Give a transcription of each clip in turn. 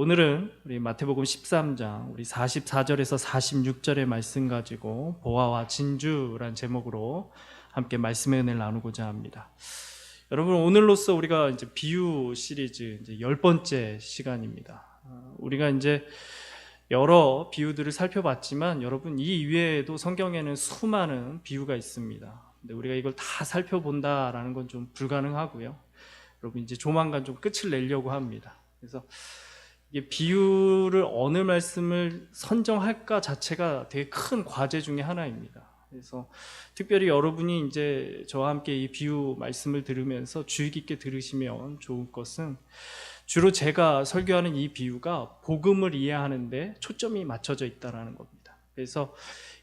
오늘은 우리 마태복음 13장 우리 44절에서 46절의 말씀 가지고 보화와 진주란 제목으로 함께 말씀의 은혜를 나누고자 합니다. 여러분, 오늘로써 우리가 이제 비유 시리즈 이제 10번째 시간입니다. 우리가 이제 여러 비유들을 살펴봤지만 여러분, 이 이외에도 성경에는 수많은 비유가 있습니다. 근데 우리가 이걸 다 살펴본다라는 건 좀 불가능하고요. 여러분, 이제 조만간 좀 끝을 내려고 합니다. 그래서 이게 비유를 어느 말씀을 선정할까 자체가 되게 큰 과제 중에 하나입니다. 그래서 특별히 여러분이 이제 저와 함께 이 비유 말씀을 들으면서 주의 깊게 들으시면 좋을 것은, 주로 제가 설교하는 이 비유가 복음을 이해하는데 초점이 맞춰져 있다라는 겁니다. 그래서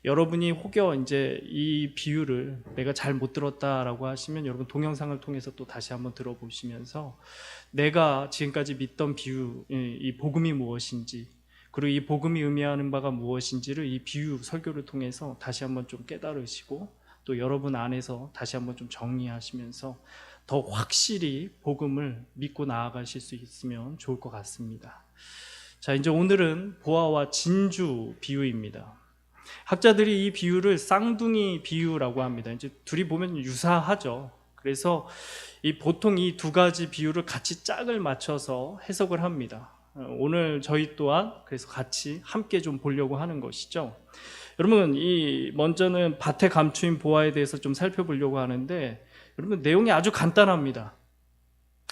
여러분이 혹여 이제 이 비유를 내가 잘 못 들었다라고 하시면 여러분 동영상을 통해서 또 다시 한번 들어보시면서 내가 지금까지 믿던 비유, 이 복음이 무엇인지, 그리고 이 복음이 의미하는 바가 무엇인지를 이 비유 설교를 통해서 다시 한번 좀 깨달으시고, 또 여러분 안에서 다시 한번 좀 정리하시면서 더 확실히 복음을 믿고 나아가실 수 있으면 좋을 것 같습니다. 자, 이제 오늘은 보화와 진주 비유입니다. 학자들이 이 비유를 쌍둥이 비유라고 합니다. 이제 둘이 보면 유사하죠. 그래서 보통 이 두 가지 비유를 같이 짝을 맞춰서 해석을 합니다. 오늘 저희 또한 그래서 같이 함께 좀 보려고 하는 것이죠. 여러분, 먼저는 밭에 감추인 보화에 대해서 좀 살펴보려고 하는데, 여러분, 내용이 아주 간단합니다.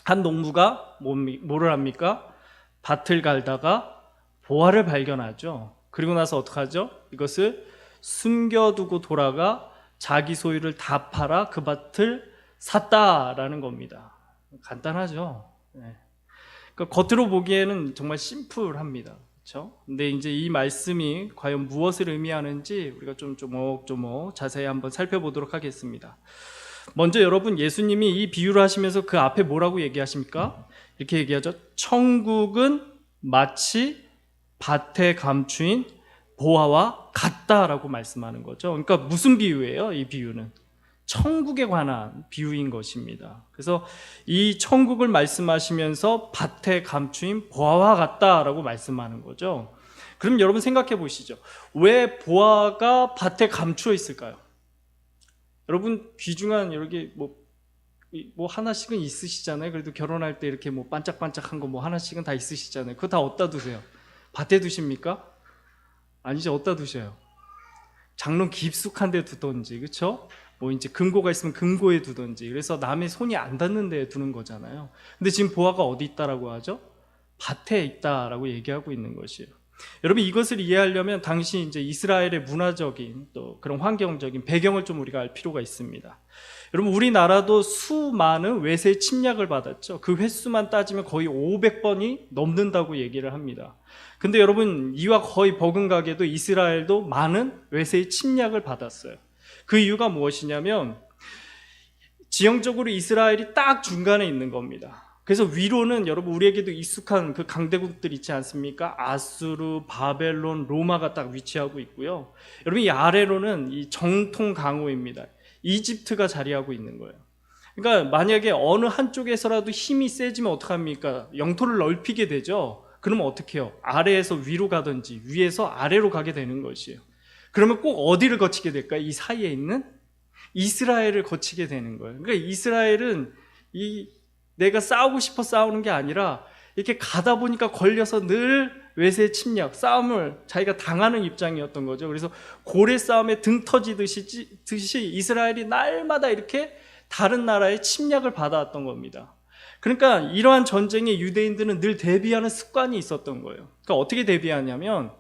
한 농부가 뭐를 합니까? 밭을 갈다가 보화를 발견하죠. 그리고 나서 어떡하죠? 이것을 숨겨두고 돌아가 자기 소유를 다 팔아 그 밭을 샀다라는 겁니다. 간단하죠. 네. 그러니까 겉으로 보기에는 정말 심플합니다. 그렇죠? 근데 이제 이 말씀이 과연 무엇을 의미하는지 우리가 좀 조목조목 자세히 한번 살펴보도록 하겠습니다. 먼저 여러분, 예수님이 이 비유를 하시면서 그 앞에 뭐라고 얘기하십니까? 이렇게 얘기하죠. 천국은 마치 밭에 감추인 보화와 같다라고 말씀하는 거죠. 그러니까 무슨 비유예요? 이 비유는 천국에 관한 비유인 것입니다. 그래서 이 천국을 말씀하시면서 밭에 감추인 보화와 같다라고 말씀하는 거죠. 그럼 여러분 생각해 보시죠. 왜 보화가 밭에 감추어 있을까요? 여러분, 귀중한 이렇게 뭐 하나씩은 있으시잖아요. 그래도 결혼할 때 이렇게 뭐 반짝반짝한 거 뭐 하나씩은 다 있으시잖아요. 그거 다 어디다 두세요? 밭에 두십니까? 아니죠. 어디다 두셔요? 장롱 깊숙한 데 두던지, 그렇죠? 뭐 이제 금고가 있으면 금고에 두던지, 그래서 남의 손이 안 닿는 데에 두는 거잖아요. 근데 지금 보화가 어디 있다라고 하죠? 밭에 있다라고 얘기하고 있는 것이에요. 여러분, 이것을 이해하려면 당시 이제 이스라엘의 문화적인 또 그런 환경적인 배경을 좀 우리가 알 필요가 있습니다. 여러분, 우리나라도 수많은 외세 침략을 받았죠. 그 횟수만 따지면 거의 500번이 넘는다고 얘기를 합니다. 근데 여러분, 이와 거의 버금가게도 이스라엘도 많은 외세의 침략을 받았어요. 그 이유가 무엇이냐면 지형적으로 이스라엘이 딱 중간에 있는 겁니다. 그래서 위로는 여러분 우리에게도 익숙한 그 강대국들 있지 않습니까? 아수르, 바벨론, 로마가 딱 위치하고 있고요. 여러분, 이 아래로는 이 정통 강호입니다. 이집트가 자리하고 있는 거예요. 그러니까 만약에 어느 한쪽에서라도 힘이 세지면 어떡합니까? 영토를 넓히게 되죠. 그러면 어떻게 해요? 아래에서 위로 가든지 위에서 아래로 가게 되는 것이에요. 그러면 꼭 어디를 거치게 될까요? 이 사이에 있는 이스라엘을 거치게 되는 거예요. 그러니까 이스라엘은 내가 싸우고 싶어 싸우는 게 아니라 이렇게 가다 보니까 걸려서 늘 외세 침략, 싸움을 자기가 당하는 입장이었던 거죠. 그래서 고래 싸움에 등 터지듯이 이스라엘이 날마다 이렇게 다른 나라의 침략을 받아왔던 겁니다. 그러니까 이러한 전쟁에 유대인들은 늘 대비하는 습관이 있었던 거예요. 그러니까 어떻게 대비하냐면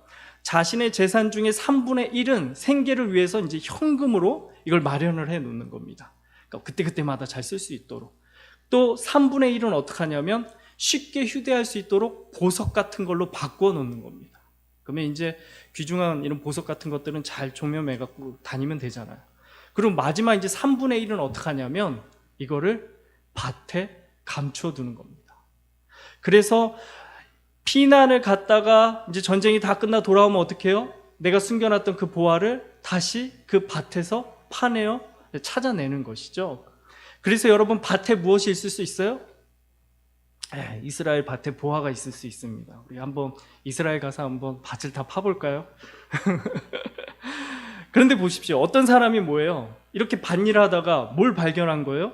자신의 재산 중에 3분의 1은 생계를 위해서 이제 현금으로 이걸 마련을 해 놓는 겁니다. 그러니까 그때그때마다 잘 쓸 수 있도록. 또 3분의 1은 어떻게 하냐면 쉽게 휴대할 수 있도록 보석 같은 걸로 바꾸어 놓는 겁니다. 그러면 이제 귀중한 이런 보석 같은 것들은 잘 조명해 갖고 다니면 되잖아요. 그리고 마지막 이제 3분의 1은 어떻게 하냐면 이거를 밭에 감추어 두는 겁니다. 그래서 피난을 갔다가 이제 전쟁이 다 끝나 돌아오면 어떻게 해요? 내가 숨겨놨던 그 보화를 다시 그 밭에서 파내어 찾아내는 것이죠. 그래서 여러분, 밭에 무엇이 있을 수 있어요? 이스라엘 밭에 보화가 있을 수 있습니다. 우리 한번 이스라엘 가서 한번 밭을 다 파볼까요? 그런데 보십시오. 어떤 사람이 뭐예요? 이렇게 밭일을 하다가 뭘 발견한 거예요?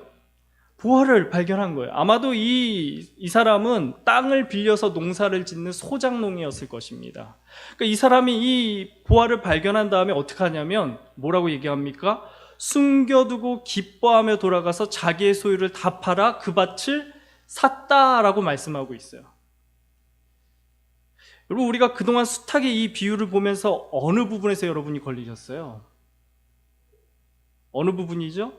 보화를 발견한 거예요. 아마도 이 사람은 땅을 빌려서 농사를 짓는 소작농이었을 것입니다. 그러니까 이 사람이 이 보화를 발견한 다음에 어떻게 하냐면 뭐라고 얘기합니까? 숨겨두고 기뻐하며 돌아가서 자기의 소유를 다 팔아 그 밭을 샀다라고 말씀하고 있어요. 여러분, 우리가 그동안 숱하게 이 비유를 보면서 어느 부분에서 여러분이 걸리셨어요? 어느 부분이죠?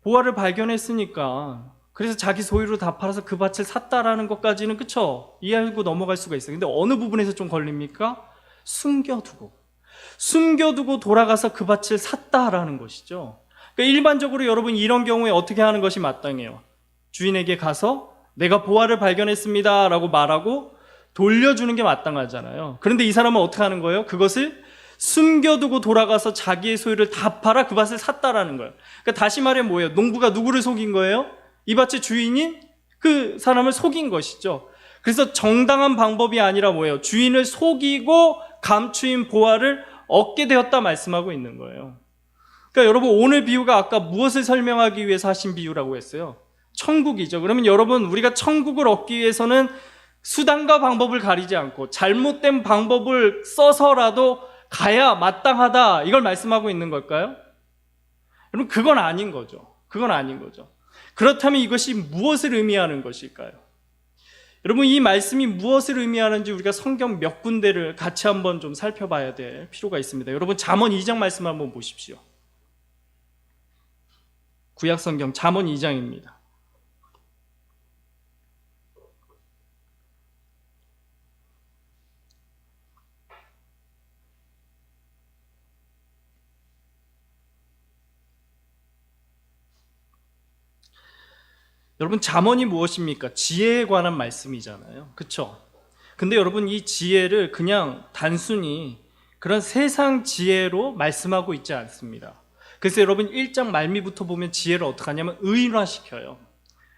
보화를 발견했으니까 그래서 자기 소유를 다 팔아서 그 밭을 샀다라는 것까지는 그쵸? 이해하고 넘어갈 수가 있어요. 근데 어느 부분에서 좀 걸립니까? 숨겨두고 돌아가서 그 밭을 샀다라는 것이죠. 그러니까 일반적으로 여러분 이런 경우에 어떻게 하는 것이 마땅해요? 주인에게 가서 내가 보화를 발견했습니다 라고 말하고 돌려주는 게 마땅하잖아요. 그런데 이 사람은 어떻게 하는 거예요? 그것을 숨겨두고 돌아가서 자기의 소유를 다 팔아 그 밭을 샀다라는 거예요. 그러니까 다시 말해 뭐예요? 농부가 누구를 속인 거예요? 이 밭의 주인인 그 사람을 속인 것이죠. 그래서 정당한 방법이 아니라 뭐예요? 주인을 속이고 감추인 보화를 얻게 되었다 말씀하고 있는 거예요. 그러니까 여러분, 오늘 비유가 아까 무엇을 설명하기 위해서 하신 비유라고 했어요? 천국이죠. 그러면 여러분, 우리가 천국을 얻기 위해서는 수단과 방법을 가리지 않고 잘못된 방법을 써서라도 가야 마땅하다, 이걸 말씀하고 있는 걸까요? 여러분, 그건 아닌 거죠. 그렇다면 이것이 무엇을 의미하는 것일까요? 여러분, 이 말씀이 무엇을 의미하는지 우리가 성경 몇 군데를 같이 한번 좀 살펴봐야 될 필요가 있습니다. 여러분, 잠언 2장 말씀 한번 보십시오. 구약 성경 잠언 2장입니다. 여러분, 잠언이 무엇입니까? 지혜에 관한 말씀이잖아요. 그렇죠? 근데 여러분, 이 지혜를 그냥 단순히 그런 세상 지혜로 말씀하고 있지 않습니다. 그래서 여러분, 1장 말미부터 보면 지혜를 어떻게 하냐면 의인화시켜요.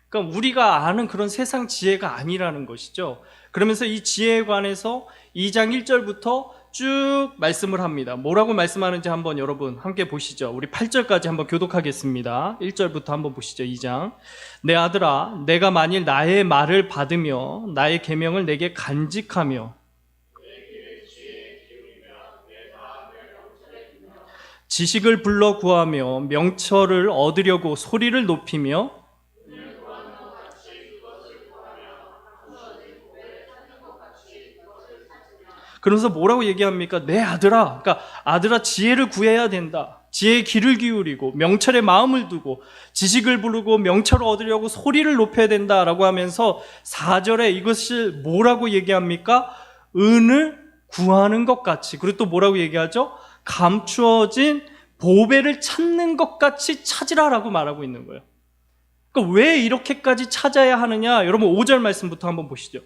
그러니까 우리가 아는 그런 세상 지혜가 아니라는 것이죠. 그러면서 이 지혜에 관해서 2장 1절부터 쭉 말씀을 합니다. 뭐라고 말씀하는지 한번 여러분 함께 보시죠. 우리 8절까지 한번 교독하겠습니다. 1절부터 한번 보시죠. 2장. 내 아들아, 내가 만일 나의 말을 받으며 나의 계명을 내게 간직하며 지식을 불러 구하며 명철을 얻으려고 소리를 높이며 그러면서 뭐라고 얘기합니까? 내 아들아, 그러니까 아들아, 지혜를 구해야 된다. 지혜의 귀를 기울이고 명철에 마음을 두고 지식을 부르고 명철을 얻으려고 소리를 높여야 된다라고 하면서 4절에 이것을 뭐라고 얘기합니까? 은을 구하는 것 같이, 그리고 또 뭐라고 얘기하죠? 감추어진 보배를 찾는 것 같이 찾으라라고 말하고 있는 거예요. 그러니까 왜 이렇게까지 찾아야 하느냐? 여러분 5절 말씀부터 한번 보시죠.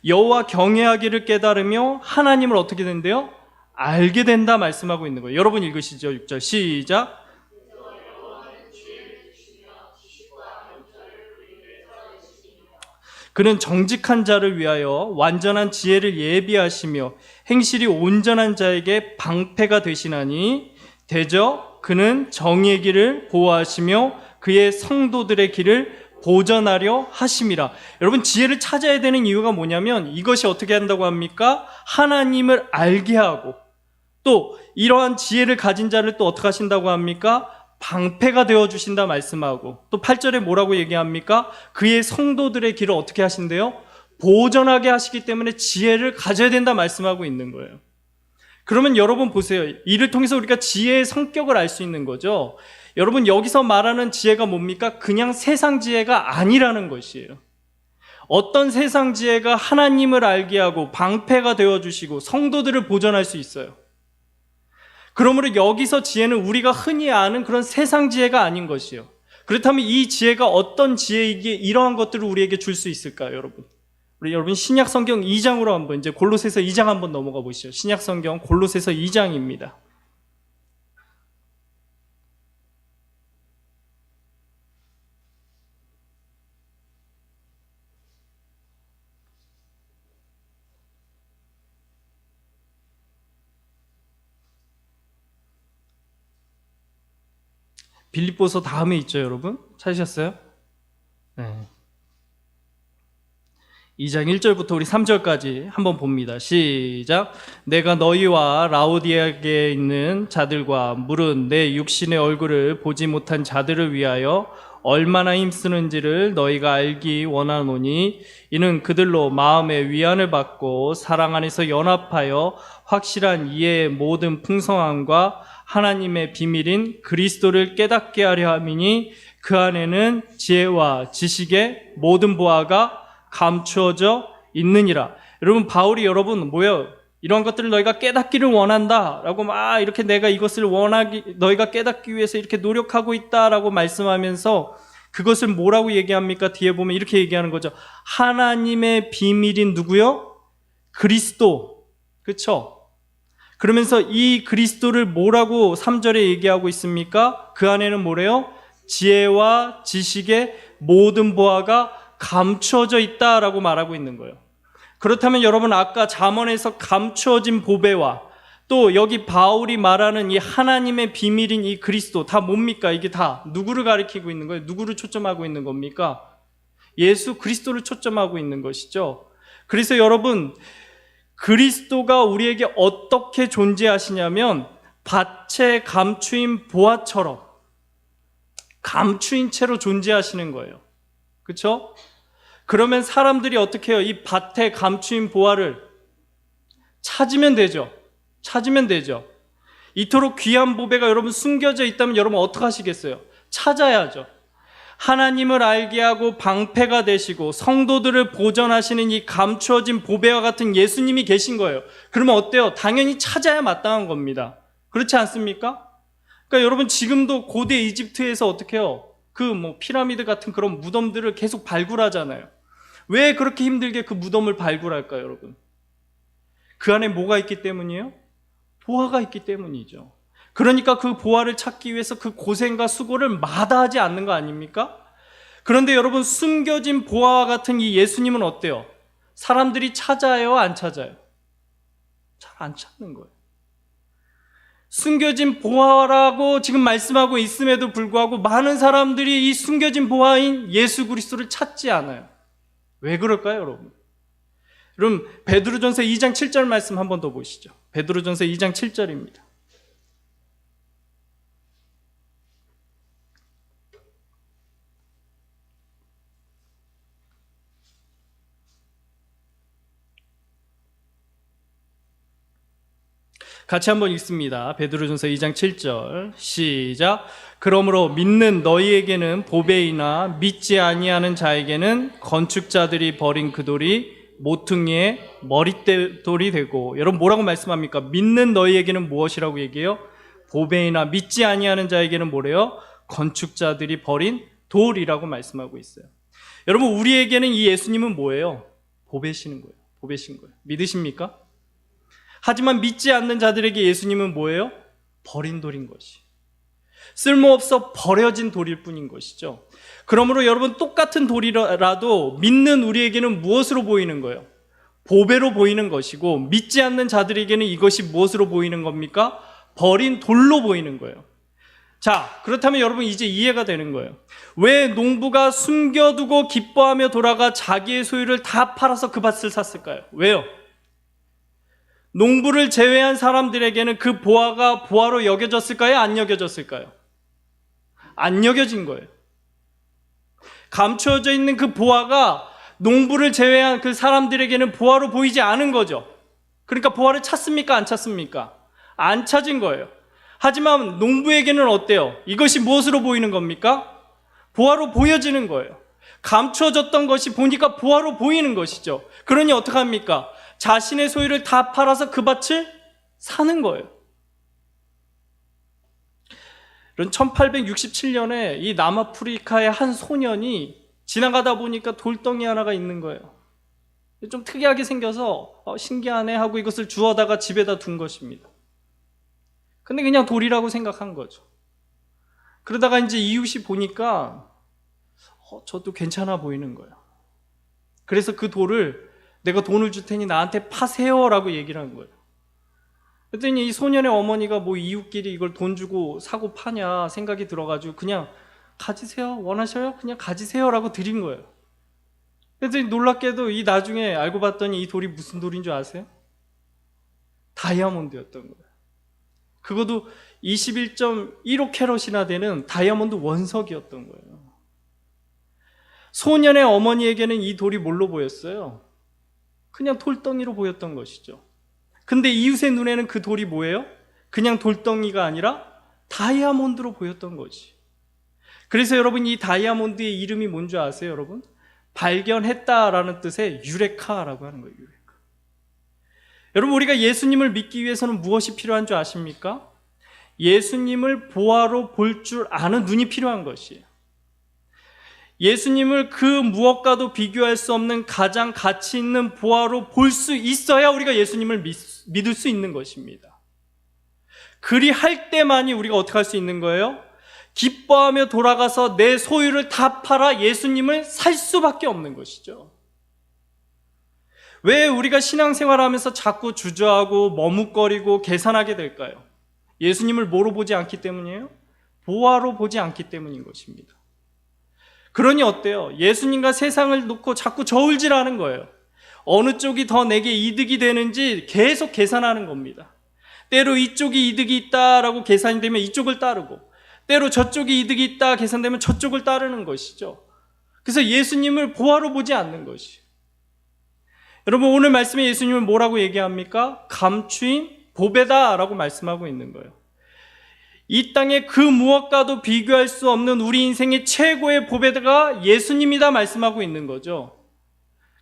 여호와 경외하기를 깨달으며 하나님을 어떻게 된대요? 알게 된다 말씀하고 있는 거예요. 여러분 읽으시죠. 6절 시작. 그는 정직한 자를 위하여 완전한 지혜를 예비하시며 행실이 온전한 자에게 방패가 되시나니 대저 그는 정의의 길을 보호하시며 그의 성도들의 길을 보전하려 하심이라. 여러분, 지혜를 찾아야 되는 이유가 뭐냐면 이것이 어떻게 한다고 합니까? 하나님을 알게 하고 또 이러한 지혜를 가진 자를 또 어떻게 하신다고 합니까? 방패가 되어주신다 말씀하고 또 8절에 뭐라고 얘기합니까? 그의 성도들의 길을 어떻게 하신대요? 보전하게 하시기 때문에 지혜를 가져야 된다 말씀하고 있는 거예요. 그러면 여러분 보세요. 이를 통해서 우리가 지혜의 성격을 알 수 있는 거죠. 여러분, 여기서 말하는 지혜가 뭡니까? 그냥 세상 지혜가 아니라는 것이에요. 어떤 세상 지혜가 하나님을 알게 하고 방패가 되어주시고 성도들을 보전할 수 있어요. 그러므로 여기서 지혜는 우리가 흔히 아는 그런 세상 지혜가 아닌 것이에요. 그렇다면 이 지혜가 어떤 지혜이기에 이러한 것들을 우리에게 줄 수 있을까요, 여러분? 우리 여러분 신약 성경 2장으로 한번 이제 골로새서 2장 한번 넘어가 보시죠. 신약 성경 골로새서 2장입니다. 빌립보서 다음에 있죠, 여러분? 찾으셨어요? 네. 2장 1절부터 우리 3절까지 한번 봅니다. 시작. 내가 너희와 라오디아에 있는 자들과 물은 내 육신의 얼굴을 보지 못한 자들을 위하여 얼마나 힘쓰는지를 너희가 알기 원하노니 이는 그들로 마음의 위안을 받고 사랑 안에서 연합하여 확실한 이해의 모든 풍성함과 하나님의 비밀인 그리스도를 깨닫게 하려 함이니 그 안에는 지혜와 지식의 모든 보화가 감추어져 있느니라. 여러분, 바울이 여러분 뭐예요? 이런 것들을 너희가 깨닫기를 원한다라고 막 이렇게 내가 이것을 너희가 깨닫기 위해서 이렇게 노력하고 있다라고 말씀하면서 그것을 뭐라고 얘기합니까? 뒤에 보면 이렇게 얘기하는 거죠. 하나님의 비밀인 누구요? 그리스도. 그렇죠? 그러면서 이 그리스도를 뭐라고 3절에 얘기하고 있습니까? 그 안에는 뭐래요? 지혜와 지식의 모든 보화가 감추어져 있다라고 말하고 있는 거예요. 그렇다면 여러분, 아까 잠언에서 감추어진 보배와 또 여기 바울이 말하는 이 하나님의 비밀인 이 그리스도 다 뭡니까? 이게 다 누구를 가리키고 있는 거예요? 누구를 초점하고 있는 겁니까? 예수 그리스도를 초점하고 있는 것이죠. 그래서 여러분, 그리스도가 우리에게 어떻게 존재하시냐면 밭에 감추인 보화처럼 감추인 채로 존재하시는 거예요. 그렇죠? 그러면 사람들이 어떻게 해요? 이 밭에 감추인 보화를 찾으면 되죠. 찾으면 되죠. 이토록 귀한 보배가 여러분 숨겨져 있다면 여러분 어떻게 하시겠어요? 찾아야죠. 하나님을 알게 하고 방패가 되시고 성도들을 보전하시는 이 감추어진 보배와 같은 예수님이 계신 거예요. 그러면 어때요? 당연히 찾아야 마땅한 겁니다. 그렇지 않습니까? 그러니까 여러분, 지금도 고대 이집트에서 어떻게 해요? 그 피라미드 같은 그런 무덤들을 계속 발굴하잖아요. 왜 그렇게 힘들게 그 무덤을 발굴할까요, 여러분? 그 안에 뭐가 있기 때문이에요? 보화가 있기 때문이죠. 그러니까 그 보화를 찾기 위해서 그 고생과 수고를 마다하지 않는 거 아닙니까? 그런데 여러분, 숨겨진 보화와 같은 이 예수님은 어때요? 사람들이 찾아요, 안 찾아요? 잘 안 찾는 거예요. 숨겨진 보화라고 지금 말씀하고 있음에도 불구하고 많은 사람들이 이 숨겨진 보화인 예수 그리스도를 찾지 않아요. 왜 그럴까요, 여러분? 여러분, 베드로전서 2장 7절 말씀 한 번 더 보시죠. 베드로전서 2장 7절입니다. 같이 한번 읽습니다. 베드로전서 2장 7절 시작. 그러므로 믿는 너희에게는 보배이나 믿지 아니하는 자에게는 건축자들이 버린 그 돌이 모퉁이의 머릿돌이 되고. 여러분, 뭐라고 말씀합니까? 믿는 너희에게는 무엇이라고 얘기해요? 보배이나 믿지 아니하는 자에게는 뭐래요? 건축자들이 버린 돌이라고 말씀하고 있어요. 여러분, 우리에게는 이 예수님은 뭐예요? 보배시는 거예요. 보배신 거예요. 믿으십니까? 하지만 믿지 않는 자들에게 예수님은 뭐예요? 버린 돌인 것이. 쓸모없어 버려진 돌일 뿐인 것이죠. 그러므로 여러분, 똑같은 돌이라도 믿는 우리에게는 무엇으로 보이는 거예요? 보배로 보이는 것이고, 믿지 않는 자들에게는 이것이 무엇으로 보이는 겁니까? 버린 돌로 보이는 거예요. 자, 그렇다면 여러분, 이제 이해가 되는 거예요. 왜 농부가 숨겨두고 기뻐하며 돌아가 자기의 소유를 다 팔아서 그 밭을 샀을까요? 왜요? 농부를 제외한 사람들에게는 그 보화가 보화로 여겨졌을까요? 안 여겨졌을까요? 안 여겨진 거예요. 감추어져 있는 그 보화가 농부를 제외한 그 사람들에게는 보화로 보이지 않은 거죠. 그러니까 보화를 찾습니까? 안 찾습니까? 안 찾은 거예요. 하지만 농부에게는 어때요? 이것이 무엇으로 보이는 겁니까? 보화로 보여지는 거예요. 감추어졌던 것이 보니까 보화로 보이는 것이죠. 그러니 어떡합니까? 자신의 소유를 다 팔아서 그 밭을 사는 거예요. 1867년에 이 남아프리카의 한 소년이 지나가다 보니까 돌덩이 하나가 있는 거예요. 좀 특이하게 생겨서 신기하네 하고 이것을 주워다가 집에다 둔 것입니다. 근데 그냥 돌이라고 생각한 거죠. 그러다가 이제 이웃이 보니까 저도 괜찮아 보이는 거예요. 그래서 그 돌을 내가 돈을 줄 테니 나한테 파세요라고 얘기를 한 거예요. 그랬더니 이 소년의 어머니가 뭐 이웃끼리 이걸 돈 주고 사고 파냐 생각이 들어가지고 그냥 가지세요, 원하셔요? 그냥 가지세요라고 드린 거예요. 그랬더니 놀랍게도 이 나중에 알고 봤더니 이 돌이 무슨 돌인 줄 아세요? 다이아몬드였던 거예요. 그것도 21.15 캐럿이나 되는 다이아몬드 원석이었던 거예요. 소년의 어머니에게는 이 돌이 뭘로 보였어요? 그냥 돌덩이로 보였던 것이죠. 근데 이웃의 눈에는 그 돌이 뭐예요? 그냥 돌덩이가 아니라 다이아몬드로 보였던 거지. 그래서 여러분, 이 다이아몬드의 이름이 뭔지 아세요, 여러분? 발견했다라는 뜻의 유레카라고 하는 거예요. 유레카. 여러분, 우리가 예수님을 믿기 위해서는 무엇이 필요한 줄 아십니까? 예수님을 보아로 볼 줄 아는 눈이 필요한 것이에요. 예수님을 그 무엇과도 비교할 수 없는 가장 가치 있는 보아로 볼 수 있어야 우리가 예수님을 믿을 수 있는 것입니다. 그리할 때만이 우리가 어떻게 할 수 있는 거예요? 기뻐하며 돌아가서 내 소유를 다 팔아 예수님을 살 수밖에 없는 것이죠. 왜 우리가 신앙생활하면서 자꾸 주저하고 머뭇거리고 계산하게 될까요? 예수님을 뭐로 보지 않기 때문이에요? 보아로 보지 않기 때문인 것입니다. 그러니 어때요? 예수님과 세상을 놓고 자꾸 저울질하는 거예요. 어느 쪽이 더 내게 이득이 되는지 계속 계산하는 겁니다. 때로 이쪽이 이득이 있다라고 계산이 되면 이쪽을 따르고, 때로 저쪽이 이득이 있다 계산되면 저쪽을 따르는 것이죠. 그래서 예수님을 보아로 보지 않는 것이. 여러분, 오늘 말씀에 예수님은 뭐라고 얘기합니까? 감추인 보배다라고 말씀하고 있는 거예요. 이 땅에 그 무엇과도 비교할 수 없는 우리 인생의 최고의 보배가 예수님이다 말씀하고 있는 거죠.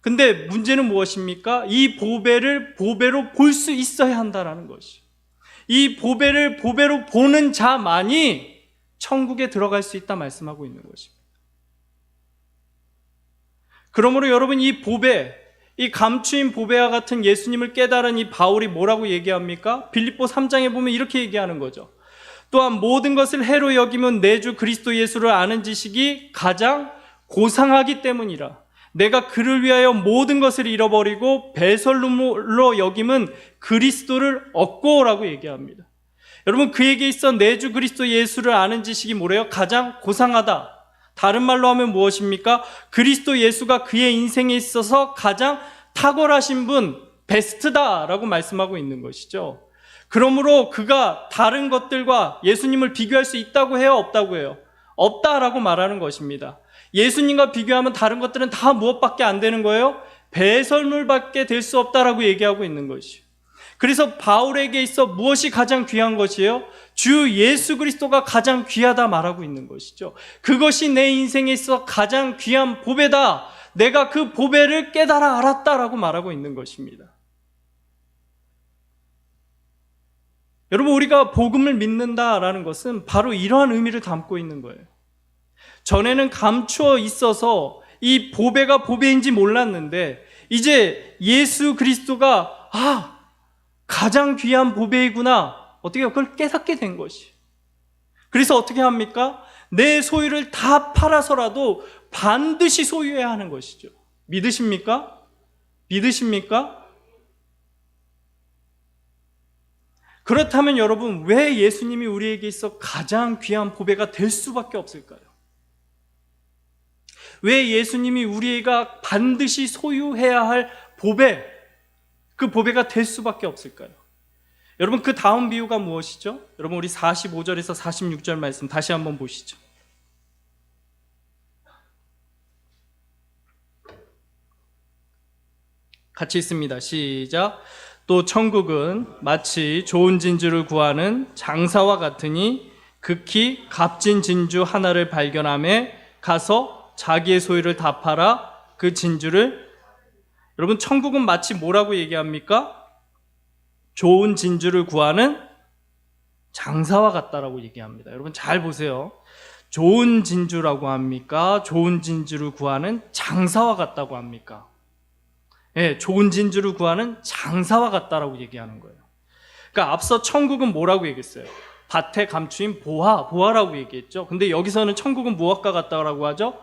근데 문제는 무엇입니까? 이 보배를 보배로 볼 수 있어야 한다는 것이. 이 보배를 보배로 보는 자만이 천국에 들어갈 수 있다 말씀하고 있는 것입니다. 그러므로 여러분, 이 보배, 이 감추인 보배와 같은 예수님을 깨달은 이 바울이 뭐라고 얘기합니까? 빌립보 3장에 보면 이렇게 얘기하는 거죠. 또한 모든 것을 해로 여기면 내 주 그리스도 예수를 아는 지식이 가장 고상하기 때문이라. 내가 그를 위하여 모든 것을 잃어버리고 배설물로 여김은 그리스도를 얻고라고 얘기합니다. 여러분, 그에게 있어 내 주 그리스도 예수를 아는 지식이 뭐래요? 가장 고상하다. 다른 말로 하면 무엇입니까? 그리스도 예수가 그의 인생에 있어서 가장 탁월하신 분, 베스트다라고 말씀하고 있는 것이죠. 그러므로 그가 다른 것들과 예수님을 비교할 수 있다고 해요? 없다고 해요? 없다라고 말하는 것입니다. 예수님과 비교하면 다른 것들은 다 무엇밖에 안 되는 거예요? 배설물밖에 될 수 없다라고 얘기하고 있는 것이에요. 그래서 바울에게 있어 무엇이 가장 귀한 것이에요? 주 예수 그리스도가 가장 귀하다 말하고 있는 것이죠. 그것이 내 인생에 있어 가장 귀한 보배다. 내가 그 보배를 깨달아 알았다라고 말하고 있는 것입니다. 여러분, 우리가 복음을 믿는다라는 것은 바로 이러한 의미를 담고 있는 거예요. 전에는 감추어 있어서 이 보배가 보배인지 몰랐는데 이제 예수 그리스도가 가장 귀한 보배이구나, 어떻게 그걸 깨닫게 된 것이. 그래서 어떻게 합니까? 내 소유를 다 팔아서라도 반드시 소유해야 하는 것이죠. 믿으십니까? 믿으십니까? 그렇다면 여러분, 왜 예수님이 우리에게 있어 가장 귀한 보배가 될 수밖에 없을까요? 왜 예수님이 우리가 반드시 소유해야 할 보배, 그 보배가 될 수밖에 없을까요? 여러분, 그 다음 비유가 무엇이죠? 여러분, 우리 45절에서 46절 말씀 다시 한번 보시죠. 같이 있습니다. 시작. 또 천국은 마치 좋은 진주를 구하는 장사와 같으니 극히 값진 진주 하나를 발견하며 가서 자기의 소유를 다 팔아 그 진주를. 여러분, 천국은 마치 뭐라고 얘기합니까? 좋은 진주를 구하는 장사와 같다라고 얘기합니다. 여러분, 잘 보세요. 좋은 진주라고 합니까? 좋은 진주를 구하는 장사와 같다고 합니까? 예, 좋은 진주를 구하는 장사와 같다라고 얘기하는 거예요. 그러니까 앞서 천국은 뭐라고 얘기했어요? 밭에 감추인 보화라고 얘기했죠. 근데 여기서는 천국은 무엇과 같다라고 하죠?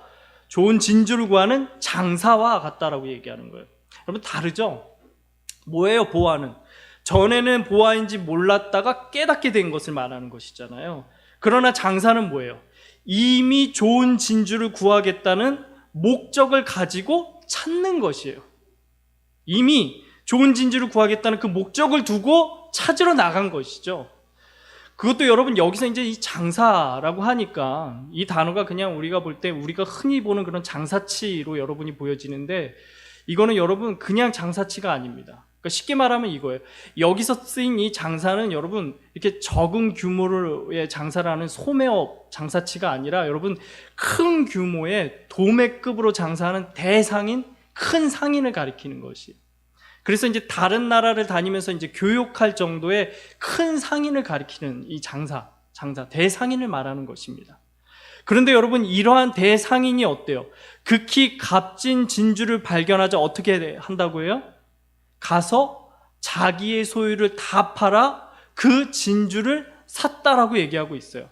좋은 진주를 구하는 장사와 같다라고 얘기하는 거예요. 여러분, 다르죠? 뭐예요, 보화는? 전에는 보화인지 몰랐다가 깨닫게 된 것을 말하는 것이잖아요. 그러나 장사는 뭐예요? 이미 좋은 진주를 구하겠다는 목적을 가지고 찾는 것이에요. 이미 좋은 진주를 구하겠다는 그 목적을 두고 찾으러 나간 것이죠. 그것도 여러분 여기서 이제 이 장사라고 하니까 이 단어가 그냥 우리가 볼 때 우리가 흔히 보는 그런 장사치로 여러분이 보여지는데, 이거는 여러분 그냥 장사치가 아닙니다. 그러니까 쉽게 말하면 이거예요. 여기서 쓰인 이 장사는 여러분 이렇게 적은 규모의 장사를 하는 소매업 장사치가 아니라 여러분 큰 규모의 도매급으로 장사하는 대상인, 큰 상인을 가리키는 것이에요. 그래서 이제 다른 나라를 다니면서 이제 교육할 정도의 큰 상인을 가리키는 이 장사, 대상인을 말하는 것입니다. 그런데 여러분 이러한 대상인이 어때요? 극히 값진 진주를 발견하자 어떻게 한다고요? 가서 자기의 소유를 다 팔아 그 진주를 샀다라고 얘기하고 있어요.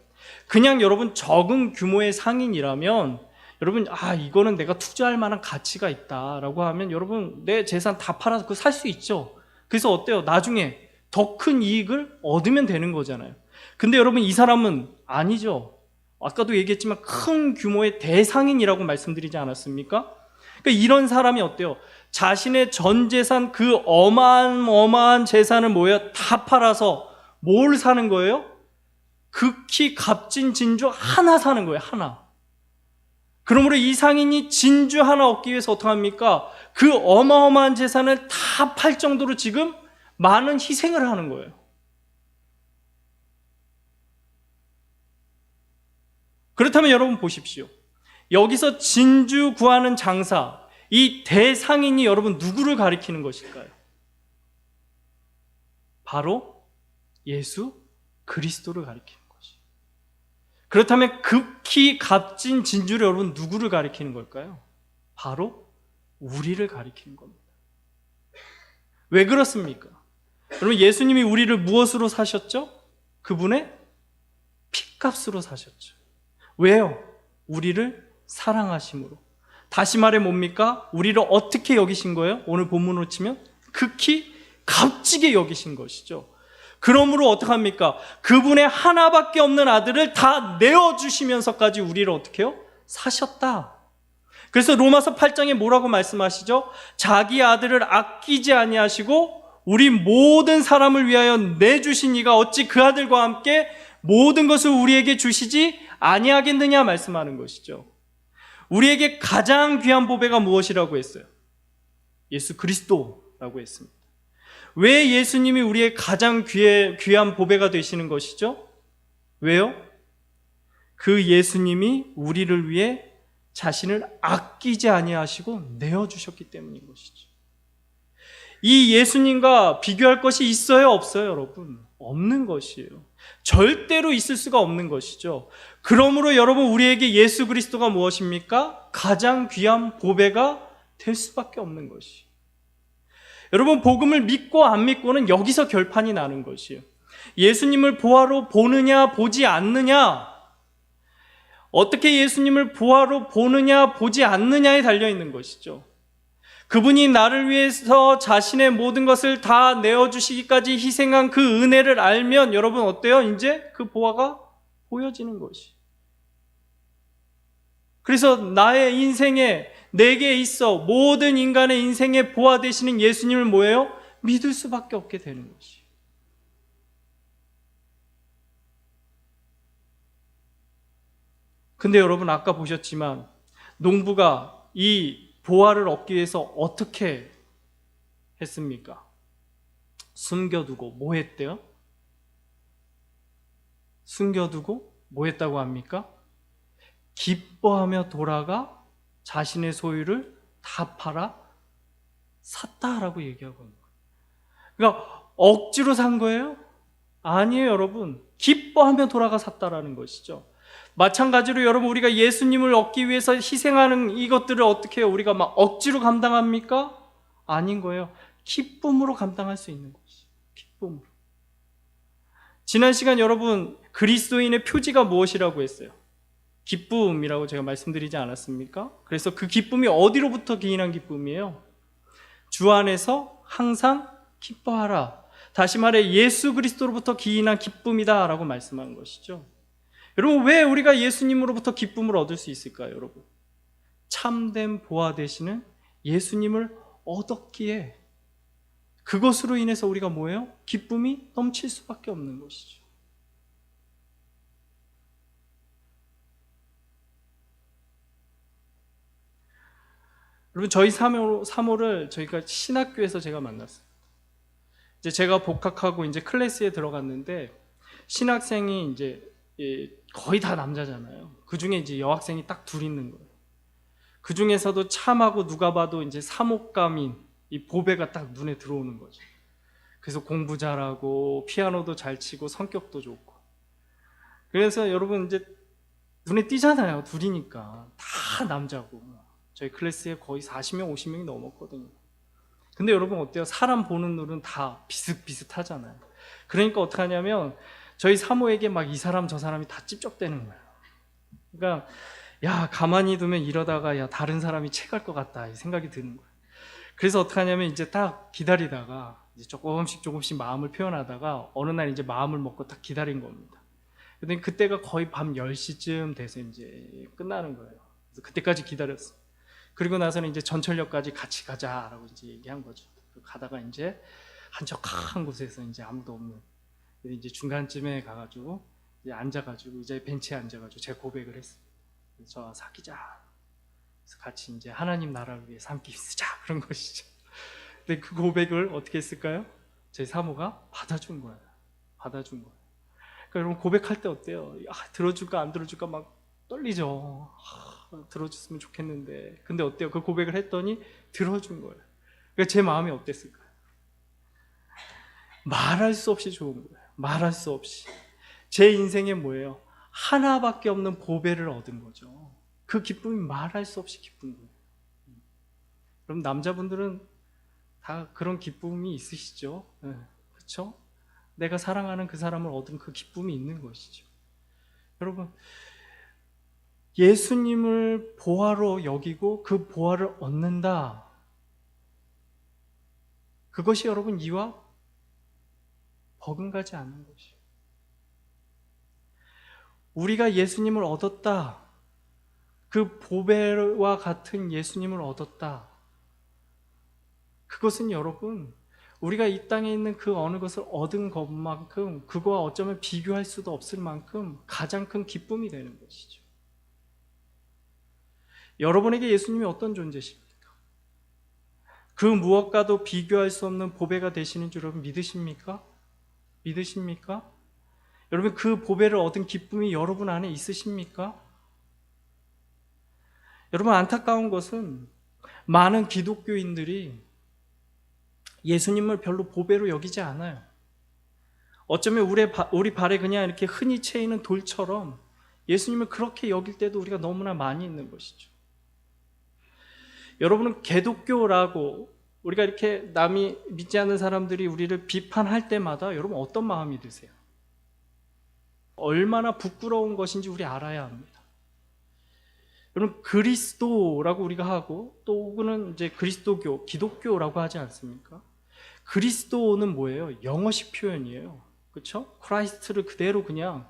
그냥 여러분 적은 규모의 상인이라면 여러분 이거는 내가 투자할 만한 가치가 있다라고 하면 여러분 내 재산 다 팔아서 그거 살 수 있죠. 그래서 어때요? 나중에 더 큰 이익을 얻으면 되는 거잖아요. 근데 여러분 이 사람은 아니죠. 아까도 얘기했지만 큰 규모의 대상인이라고 말씀드리지 않았습니까? 그러니까 이런 사람이 어때요? 자신의 전 재산, 그 어마어마한 재산을 다 팔아서 뭘 사는 거예요? 극히 값진 진주 하나 사는 거예요. 하나. 그러므로 이 상인이 진주 하나 얻기 위해서 어떻게 합니까? 그 어마어마한 재산을 다 팔 정도로 지금 많은 희생을 하는 거예요. 그렇다면 여러분 보십시오. 여기서 진주 구하는 장사, 이 대상인이 여러분 누구를 가리키는 것일까요? 바로 예수 그리스도를 가리키는 것이에요. 그렇다면 극히 값진 진주를 여러분 누구를 가리키는 걸까요? 바로 우리를 가리키는 겁니다. 왜 그렇습니까? 여러분 예수님이 우리를 무엇으로 사셨죠? 그분의 핏값으로 사셨죠. 왜요? 우리를 사랑하심으로. 다시 말해 뭡니까? 우리를 어떻게 여기신 거예요? 오늘 본문으로 치면 극히 값지게 여기신 것이죠. 그러므로 어떡합니까? 그분의 하나밖에 없는 아들을 다 내어주시면서까지 우리를 어떻게 해요? 사셨다. 그래서 로마서 8장에 뭐라고 말씀하시죠? 자기 아들을 아끼지 아니하시고 우리 모든 사람을 위하여 내주신 이가 어찌 그 아들과 함께 모든 것을 우리에게 주시지 아니하겠느냐 말씀하는 것이죠. 우리에게 가장 귀한 보배가 무엇이라고 했어요? 예수 그리스도라고 했습니다. 왜 예수님이 우리의 가장 귀한 보배가 되시는 것이죠? 왜요? 그 예수님이 우리를 위해 자신을 아끼지 아니하시고 내어주셨기 때문인 것이죠. 이 예수님과 비교할 것이 있어요? 없어요, 여러분? 없는 것이에요. 절대로 있을 수가 없는 것이죠. 그러므로 여러분 우리에게 예수 그리스도가 무엇입니까? 가장 귀한 보배가 될 수밖에 없는 것이에요. 여러분 복음을 믿고 안 믿고는 여기서 결판이 나는 것이에요. 예수님을 보화로 보느냐 보지 않느냐, 어떻게 예수님을 보화로 보느냐 보지 않느냐에 달려있는 것이죠. 그분이 나를 위해서 자신의 모든 것을 다 내어주시기까지 희생한 그 은혜를 알면 여러분 어때요? 이제 그 보화가 보여지는 것이. 그래서 나의 인생에 내게 있어 모든 인간의 인생에 보화 되시는 예수님을 뭐예요? 믿을 수밖에 없게 되는 것이. 근데 여러분 아까 보셨지만 농부가 이 보화를 얻기 위해서 어떻게 했습니까? 숨겨두고 뭐 했대요? 숨겨두고 뭐 했다고 합니까? 기뻐하며 돌아가 자신의 소유를 다 팔아 샀다라고 얘기하고 있는 거예요. 그러니까 억지로 산 거예요? 아니에요, 여러분. 기뻐하며 돌아가 샀다라는 것이죠. 마찬가지로 여러분 우리가 예수님을 얻기 위해서 희생하는 이것들을 어떻게 해요? 우리가 막 억지로 감당합니까? 아닌 거예요. 기쁨으로 감당할 수 있는 것이에요. 기쁨으로. 지난 시간 여러분 그리스도인의 표지가 무엇이라고 했어요? 기쁨이라고 제가 말씀드리지 않았습니까? 그래서 그 기쁨이 어디로부터 기인한 기쁨이에요? 주 안에서 항상 기뻐하라. 다시 말해 예수 그리스도로부터 기인한 기쁨이다라고 말씀한 것이죠. 여러분, 왜 우리가 예수님으로부터 기쁨을 얻을 수 있을까요, 여러분? 참된 보화 되시는 예수님을 얻었기에 그것으로 인해서 우리가 뭐예요? 기쁨이 넘칠 수밖에 없는 것이죠. 여러분, 저희 사모를 저희가 신학교에서 제가 만났어요. 이제 제가 복학하고 이제 클래스에 들어갔는데 신학생이 이제 거의 다 남자잖아요. 그 중에 이제 여학생이 딱 둘 있는 거예요. 그 중에서도 참하고 누가 봐도 이제 사목감인 이 보배가 딱 눈에 들어오는 거죠. 그래서 공부 잘하고 피아노도 잘 치고 성격도 좋고. 그래서 여러분 이제 눈에 띄잖아요. 둘이니까 다 남자고. 저희 클래스에 거의 40명, 50명이 넘었거든요. 근데 여러분 어때요? 사람 보는 눈은 다 비슷비슷하잖아요. 그러니까 어떻게 하냐면 저희 사모에게 막 이 사람 저 사람이 다 찝쩍대는 거예요. 그러니까 야, 가만히 두면 이러다가 야, 다른 사람이 채갈 것 같다 이 생각이 드는 거예요. 그래서 어떻게 하냐면 이제 딱 기다리다가 이제 조금씩 마음을 표현하다가 어느 날 이제 마음을 먹고 딱 기다린 겁니다. 근데 그때가 거의 밤 10시쯤 돼서 이제 끝나는 거예요. 그래서 그때까지 기다렸어요. 그리고 나서는 이제 전철역까지 같이 가자라고 이제 얘기한 거죠. 가다가 이제 한적한 곳에서 이제 아무도 없는 이제 중간쯤에 가가지고 이제 앉아가지고 이제 벤치에 앉아가지고 제 고백을 했어요. 저 사귀자. 그래서 같이 이제 하나님 나라를 위해 함께 쓰자 그런 것이죠. 근데 그 고백을 어떻게 했을까요? 제 사모가 받아준 거예요. 받아준 거예요. 그러니까 여러분 고백할 때 어때요? 들어줄까 안 들어줄까 막 떨리죠. 들어줬으면 좋겠는데. 근데 어때요? 그 고백을 했더니 들어준 거예요. 그러니까 제 마음이 어땠을까요? 말할 수 없이 좋은 거예요. 말할 수 없이. 제 인생에 뭐예요? 하나밖에 없는 보배를 얻은 거죠. 그 기쁨이 말할 수 없이 기쁜 거예요. 그럼 남자분들은 다 그런 기쁨이 있으시죠? 네, 그렇죠? 내가 사랑하는 그 사람을 얻은 그 기쁨이 있는 것이죠. 여러분, 예수님을 보화로 여기고 그 보화를 얻는다. 그것이 여러분 이와 버금가지 않는 것이에요. 우리가 예수님을 얻었다. 그 보배와 같은 예수님을 얻었다. 그것은 여러분 우리가 이 땅에 있는 그 어느 것을 얻은 것만큼 그거와 어쩌면 비교할 수도 없을 만큼 가장 큰 기쁨이 되는 것이죠. 여러분에게 예수님이 어떤 존재십니까? 그 무엇과도 비교할 수 없는 보배가 되시는 줄 여러분 믿으십니까? 믿으십니까? 여러분 그 보배를 얻은 기쁨이 여러분 안에 있으십니까? 여러분 안타까운 것은 많은 기독교인들이 예수님을 별로 보배로 여기지 않아요. 어쩌면 우리 발에 그냥 이렇게 흔히 채이는 돌처럼 예수님을 그렇게 여길 때도 우리가 너무나 많이 있는 것이죠. 여러분은 개독교라고 우리가 이렇게 남이 믿지 않는 사람들이 우리를 비판할 때마다 여러분 어떤 마음이 드세요? 얼마나 부끄러운 것인지 우리 알아야 합니다. 여러분 그리스도라고 우리가 하고 또 혹은 이제 그리스도교, 기독교라고 하지 않습니까? 그리스도는 뭐예요? 영어식 표현이에요. 그렇죠? 크라이스트를 그대로 그냥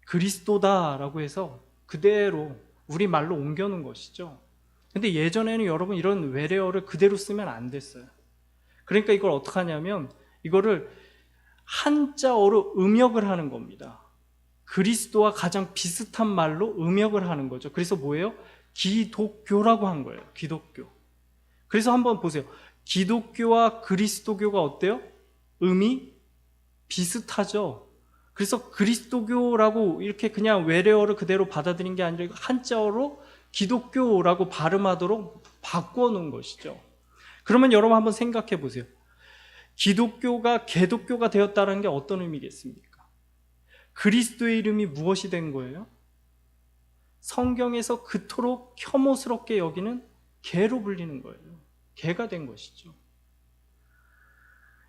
그리스도다라고 해서 그대로 우리말로 옮겨놓은 것이죠. 근데 예전에는 여러분 이런 외래어를 그대로 쓰면 안 됐어요. 그러니까 이걸 어떻게 하냐면 이거를 한자어로 음역을 하는 겁니다. 그리스도와 가장 비슷한 말로 음역을 하는 거죠. 그래서 뭐예요? 기독교라고 한 거예요. 기독교. 그래서 한번 보세요. 기독교와 그리스도교가 어때요? 음이 비슷하죠. 그래서 그리스도교라고 이렇게 그냥 외래어를 그대로 받아들인 게 아니라 한자어로 기독교라고 발음하도록 바꿔 놓은 것이죠. 그러면 여러분 한번 생각해 보세요. 기독교가 개독교가 되었다는 게 어떤 의미겠습니까? 그리스도의 이름이 무엇이 된 거예요? 성경에서 그토록 혐오스럽게 여기는 개로 불리는 거예요. 개가 된 것이죠.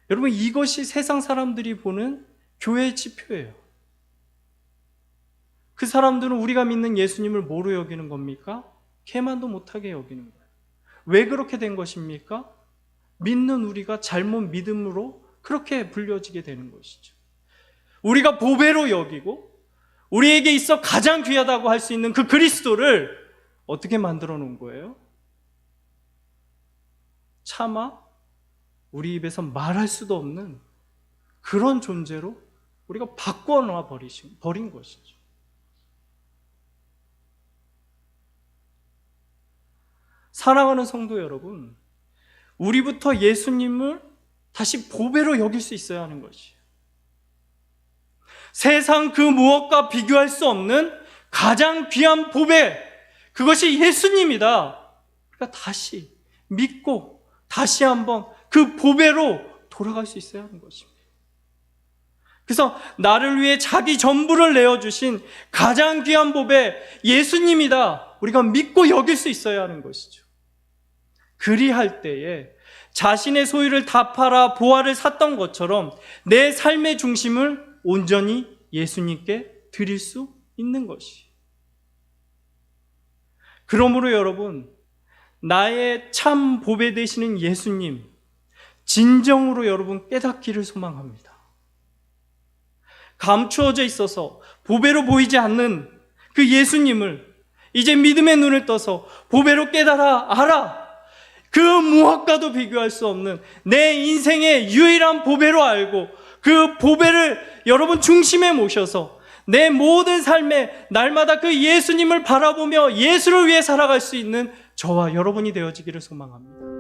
여러분 이것이 세상 사람들이 보는 교회의 지표예요. 그 사람들은 우리가 믿는 예수님을 뭐로 여기는 겁니까? 개만도 못하게 여기는 거예요. 왜 그렇게 된 것입니까? 믿는 우리가 잘못 믿음으로 그렇게 불려지게 되는 것이죠. 우리가 보배로 여기고 우리에게 있어 가장 귀하다고 할 수 있는 그 그리스도를 어떻게 만들어 놓은 거예요? 차마 우리 입에서 말할 수도 없는 그런 존재로 우리가 바꿔놔 버린 것이죠. 사랑하는 성도 여러분, 우리부터 예수님을 다시 보배로 여길 수 있어야 하는 것이에요. 세상 그 무엇과 비교할 수 없는 가장 귀한 보배, 그것이 예수님이다. 그러니까 다시 믿고 다시 한번 그 보배로 돌아갈 수 있어야 하는 것입니다. 그래서 나를 위해 자기 전부를 내어주신 가장 귀한 보배 예수님이다. 우리가 믿고 여길 수 있어야 하는 것이죠. 그리할 때에 자신의 소유를 다 팔아 보화를 샀던 것처럼 내 삶의 중심을 온전히 예수님께 드릴 수 있는 것이. 그러므로 여러분, 나의 참 보배 되시는 예수님, 진정으로 여러분 깨닫기를 소망합니다. 감추어져 있어서 보배로 보이지 않는 그 예수님을 이제 믿음의 눈을 떠서 보배로 깨달아 알아. 그 무엇과도 비교할 수 없는 내 인생의 유일한 보배로 알고 그 보배를 여러분 중심에 모셔서 내 모든 삶에 날마다 그 예수님을 바라보며 예수를 위해 살아갈 수 있는 저와 여러분이 되어지기를 소망합니다.